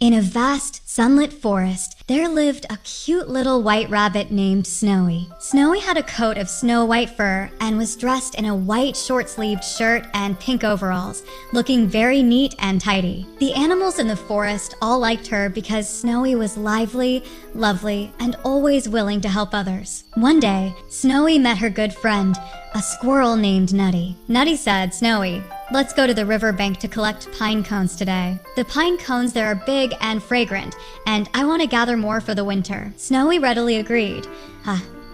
In a vast, sunlit forest, there lived a cute little white rabbit named Snowy. Snowy had a coat of snow-white fur and was dressed in a white short-sleeved shirt and pink overalls, looking very neat and tidy. The animals in the forest all liked her because Snowy was lively, lovely, and always willing to help others. One day, Snowy met her good friend, a squirrel named Nutty. Nutty said, "Snowy, let's go to the riverbank to collect pine cones today. The pine cones there are big and fragrant, and I want to gather more for the winter." Snowy readily agreed.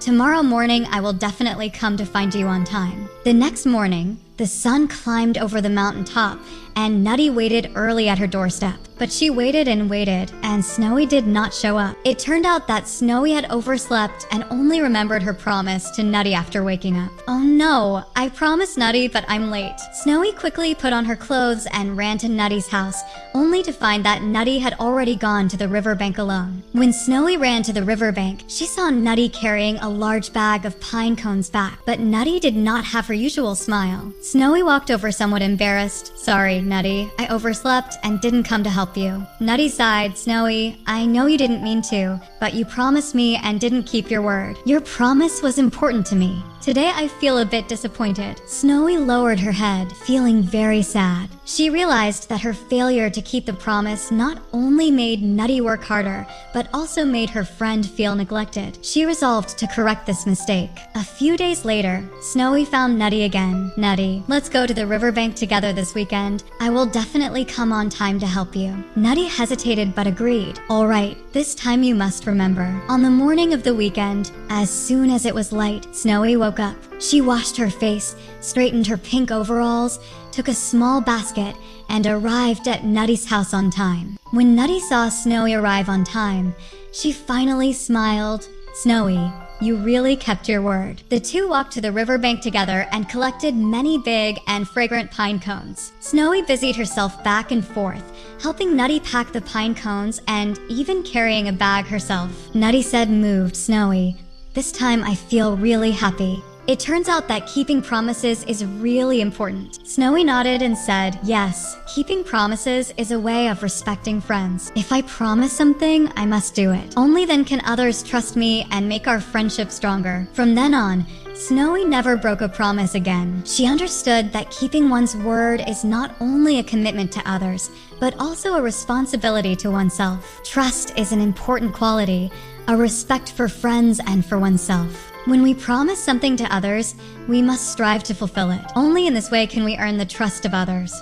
Tomorrow morning I will definitely come to find you on time." The next morning, the sun climbed over the mountaintop, and Nutty waited early at her doorstep. But she waited, and Snowy did not show up. It turned out that Snowy had overslept and only remembered her promise to Nutty after waking up. "Oh no, I promised Nutty, but I'm late." Snowy quickly put on her clothes and ran to Nutty's house, only to find that Nutty had already gone to the riverbank alone. When Snowy ran to the riverbank, she saw Nutty carrying a large bag of pine cones back, but Nutty did not have her usual smile. Snowy walked over somewhat embarrassed. "Sorry, Nutty, I overslept and didn't come to help you." Nutty sighed. "Snowy, I know you didn't mean to, but you promised me and didn't keep your word. Your promise was important to me. Today I feel a bit disappointed." Snowy lowered her head, feeling very sad. She realized that her failure to keep the promise not only made Nutty work harder, but also made her friend feel neglected. She resolved to correct this mistake. A few days later, Snowy found Nutty again. "Nutty, let's go to the riverbank together this weekend. I will definitely come on time to help you." Nutty hesitated but agreed. "All right, this time you must remember." On the morning of the weekend, as soon as it was light, Snowy woke up. She washed her face, straightened her pink overalls, took a small basket, and arrived at Nutty's house on time. When Nutty saw Snowy arrive on time, she finally smiled. "Snowy, you really kept your word." The two walked to the riverbank together and collected many big and fragrant pine cones. Snowy busied herself back and forth, helping Nutty pack the pine cones and even carrying a bag herself. Nutty said, moved, "Snowy, this time I feel really happy." It turns out that keeping promises is really important. Snowy nodded and said, "Yes, keeping promises is a way of respecting friends. If I promise something, I must do it. Only then can others trust me and make our friendship stronger." From then on, Snowy never broke a promise again. She understood that keeping one's word is not only a commitment to others, but also a responsibility to oneself. Trust is an important quality, a respect for friends and for oneself. When we promise something to others, we must strive to fulfill it. Only in this way can we earn the trust of others.